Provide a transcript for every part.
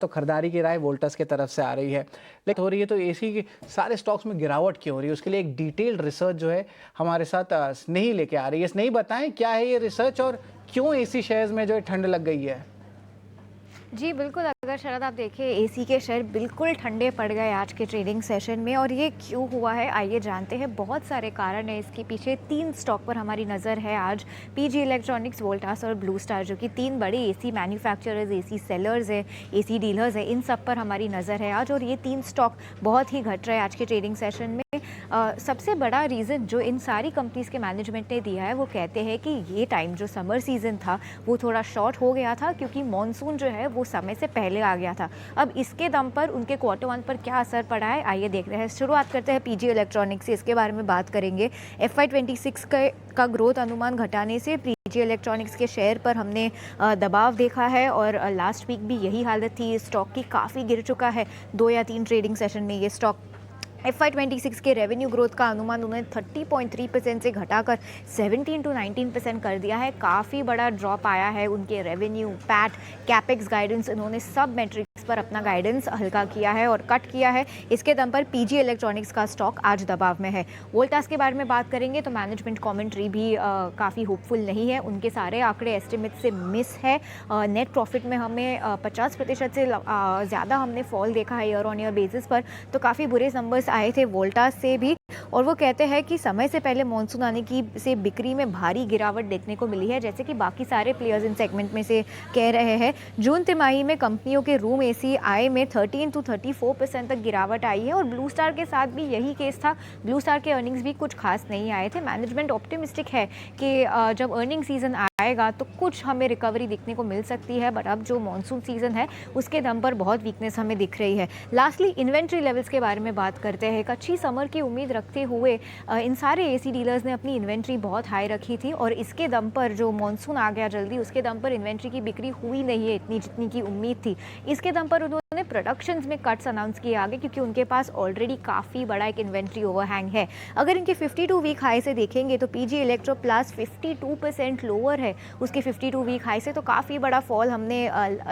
तो खरीदारी की राय वोल्टस की तरफ से आ रही है, लेकिन हो रही है तो एसी के सारे स्टॉक्स में गिरावट क्यों हो रही है? उसके लिए एक डिटेल्ड रिसर्च जो है हमारे साथ स्नेही लेके आ रही है। स्नेही, बताएं क्या है ये रिसर्च और क्यों एसी शेयर्स में जो है ठंड लग गई है? जी बिल्कुल, अगर शरद आप देखें एसी के शेयर बिल्कुल ठंडे पड़ गए आज के ट्रेडिंग सेशन में। और ये क्यों हुआ है आइए जानते हैं। बहुत सारे कारण हैं इसके पीछे। 3 स्टॉक पर हमारी नज़र है आज, पीजी इलेक्ट्रॉनिक्स, वोल्टास और ब्लू स्टार, जो कि 3 बड़े एसी मैन्युफैक्चरर्स, एसी सेलर्स हैं, एसी डीलर्स हैं। इन सब पर हमारी नज़र है आज और ये 3 स्टॉक बहुत ही घट रहे हैं आज के ट्रेडिंग सेशन में। सबसे बड़ा रीज़न जो इन सारी कंपनीज़ के मैनेजमेंट ने दिया है, वो कहते हैं कि ये टाइम जो समर सीज़न था वो थोड़ा शॉर्ट हो गया था क्योंकि मॉनसून जो है वो समय से पहले आ गया था। अब इसके दम पर उनके Q1 पर क्या असर पड़ा है, आइए देखते हैं। शुरुआत करते हैं पीजी इलेक्ट्रॉनिक्स से, इसके बारे में बात करेंगे। FY26 का ग्रोथ अनुमान घटाने से पीजी इलेक्ट्रॉनिक्स के शेयर पर हमने दबाव देखा है और लास्ट वीक भी यही हालत थी। स्टॉक की काफ़ी गिर चुका है। 2 या 3 ट्रेडिंग सेशन में ये स्टॉक FY26 के रेवेन्यू ग्रोथ का अनुमान उन्होंने 30.3% से घटाकर 17 to 19% कर दिया है। काफ़ी बड़ा ड्रॉप आया है उनके रेवेन्यू, पैट, कैपेक्स गाइडेंस, इन्होंने सब मेट्रिक्स पर अपना गाइडेंस हल्का किया है और कट किया है। इसके दम पर पीजी इलेक्ट्रॉनिक्स का स्टॉक आज दबाव में है। वोल्टास के बारे में बात करेंगे तो मैनेजमेंट कमेंट्री भी काफ़ी होपफुल नहीं है। उनके सारे आंकड़े एस्टिमेट से मिस है। नेट प्रॉफिट में हमें 50% से ज़्यादा हमने फॉल देखा है ईयर ऑन ईयर बेसिस पर, तो काफ़ी बुरे नंबर्स आए थे वोल्टास से भी। और वो कहते हैं कि समय से पहले मॉनसून आने की से बिक्री में भारी गिरावट देखने को मिली है, जैसे कि बाकी सारे प्लेयर्स इन सेगमेंट में से कह रहे हैं। जून तिमाही में कंपनियों के रूम एसी आय में 13 to 34% तक गिरावट आई है और ब्लू स्टार के साथ भी यही केस था। ब्लू स्टार के अर्निंग्स भी कुछ खास नहीं आए थे। मैनेजमेंट ऑप्टिमिस्टिक है कि जब अर्निंग सीजन आएगा तो कुछ हमें रिकवरी दिखने को मिल सकती है, बट अब जो मॉनसून सीजन है उसके दम पर बहुत वीकनेस हमें दिख रही है। लास्टली इन्वेंट्री लेवल्स के बारे में बात करते हैं। एक अच्छी समर की उम्मीद रखते हुए इन सारे एसी डीलर्स ने अपनी इन्वेंट्री बहुत हाई रखी थी और इसके दम पर जो मॉनसून आ गया जल्दी, उसके दम पर इन्वेंट्री की बिक्री हुई नहीं है इतनी जितनी की उम्मीद थी। इसके दम पर उन्होंने प्रोडक्शंस में कट्स अनाउंस किए आगे, क्योंकि उनके पास ऑलरेडी काफ़ी बड़ा एक इन्वेंट्री ओवरहैंग है। अगर इनके 52 वीक हाई से देखेंगे तो पीजी इलेक्ट्रो प्लस 52% लोअर है उसके 52 वीक हाई से, तो काफ़ी बड़ा फॉल हमने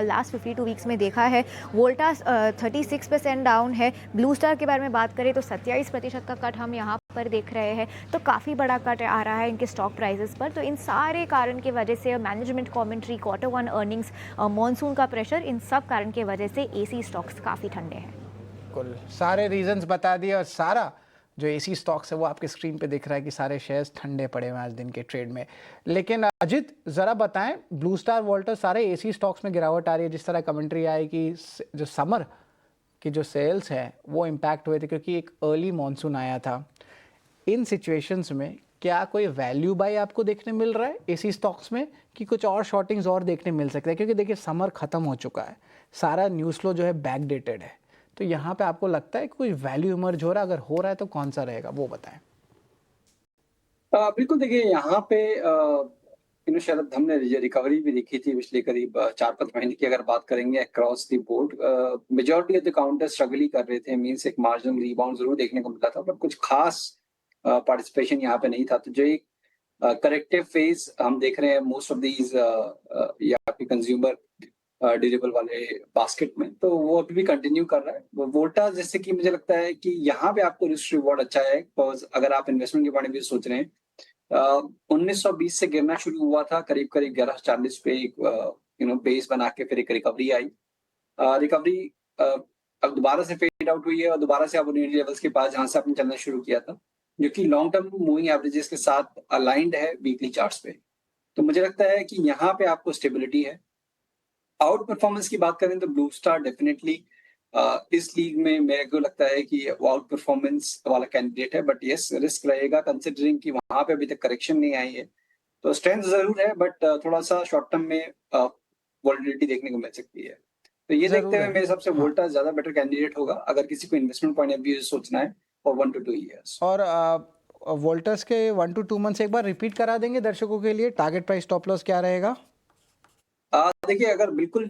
लास्ट 52 वीक्स में देखा है। वोल्टास 36% डाउन है। ब्लू स्टार के बारे में बात करें तो 27% का कट हम यहाँ पर देख रहे हैं, तो काफ़ी बड़ा कट आ रहा है इनके स्टॉक प्राइसेस पर। तो इन सारे कारण की वजह से management commentary, Q1 earnings, monsoon का प्रेशर, इन सब कारण की वजह से एसी स्टॉक्स काफ़ी ठंडे हैं। बिल्कुल, सारे रीजंस बता दिए और सारा जो एसी स्टॉक्स है वो आपके स्क्रीन पे दिख रहा है कि सारे शेयर्स ठंडे पड़े हुए हैं आज दिन के ट्रेड में। लेकिन अजित, जरा बताएं, ब्लू स्टार, वोल्टास, सारे एसी स्टॉक्स में गिरावट आ रही है। जिस तरह कमेंट्री आई कि जो समर की जो सेल्स है वो इम्पैक्ट हुए थे क्योंकि एक अर्ली मॉनसून आया था। इन सिचुएशंस में क्या कोई वैल्यू बाय आपको देखने मिल रहा है एसी स्टॉक्स में, कि कुछ और शॉर्टिंग्स और देखने मिल सकते हैं? क्योंकि देखिए समर खत्म हो चुका है, सारा न्यूज़ फ्लो जो है बैक डेटेड है, तो यहाँ पे आपको लगता है कि कोई वैल्यू इमर्ज हो रहा है? अगर हो रहा है तो कौन सा रहेगा, वो बताएं। बिल्कुल देखिए यहाँ पे शरद, हमने रिकवरी भी देखी थी पिछले करीब 4-5 महीने की अगर बात करेंगे across the board. Majority of the counter struggle ही कर रहे थे, मींस एक मार्जिनल रिबाउंड जरूर देखने को मिला था, पर कुछ खास पार्टिसिपेशन यहाँ पे नहीं था। तो जो एक करेक्टिव फेज हम देख रहे हैं मोस्ट ऑफ दीज या आपके कंज्यूमर ड्यूरेबल वाले बास्केट में, तो वो अभी भी कंटिन्यू कर रहा है। वोल्टा जैसे कि मुझे लगता है कि यहाँ पे आपको रिस्क रिवॉर्ड अच्छा है, बिकॉज अगर आप इन्वेस्टमेंट के बारे में सोच रहे हैं, 1920 से गिरना शुरू हुआ था, करीब करीब 1140 पे एक बेस बना के फिर एक रिकवरी आई। रिकवरी अब दोबारा से फेड आउट हुई है और दोबारा से अब उन लेवल्स के पास जहां से आपने चलना शुरू किया था, जो कि लॉन्ग टर्म मूविंग एवरेजेस के साथ अलाइंड है वीकली चार्ट्स पे। तो मुझे लगता है कि यहाँ पे आपको स्टेबिलिटी है। आउट परफॉर्मेंस की बात करें तो ब्लू स्टार डेफिनेटली इस लीग में मेरे को लगता है कि वो आउट परफॉर्मेंस वाला कैंडिडेट है, बट यस रिस्क रहेगा कंसिडरिंग कि वहां पे अभी तक करेक्शन नहीं आई है। तो स्ट्रेंथ जरूर है, बट थोड़ा सा शॉर्ट टर्म में वोलेटिलिटी देखने को मिल सकती है। तो ये देखते जरूर हुए है। मेरे हिसाब से हाँ, वोल्टा ज्यादा बेटर कैंडिडेट होगा अगर किसी को इन्वेस्टमेंट पॉइंट ऑफ व्यू से सोचना है फॉर 1 to 2 years। और वोल्टास के 1 to 2 मंथ्स एक बार रिपीट करा देंगे दर्शकों के लिए, टारगेट प्राइस स्टॉप लॉस क्या रहेगा? देखिए अगर बिल्कुल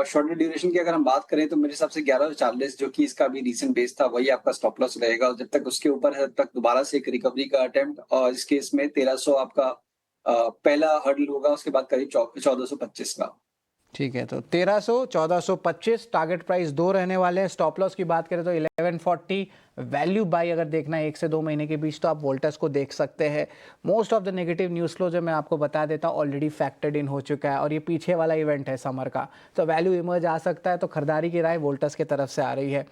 शॉर्टर ड्यूरेशन की अगर हम बात करें तो मेरे हिसाब से 1140 जो कि इसका भी रीसेंट बेस था, वही आपका स्टॉप लॉस रहेगा। और जब तक उसके ऊपर है तब तक दोबारा से एक रिकवरी का अटेम्प्ट, और इस केस में 1300 आपका पहला हर्डल होगा, उसके बाद करीब 1425 का। ठीक है, तो 1300 1425 टारगेट प्राइस 2 रहने वाले हैं। स्टॉप लॉस की बात करें तो 1140। वैल्यू बाई अगर देखना है 1 से 2 महीने के बीच तो आप वोल्टस को देख सकते हैं। Most of the negative news flow जो मैं आपको बता देता हूँ ऑलरेडी फैक्टर्ड इन हो चुका है और ये पीछे वाला इवेंट है समर का, तो वैल्यू इमर्ज आ सकता है, तो खरीदारी की राय वोल्टस की तरफ से आ रही है।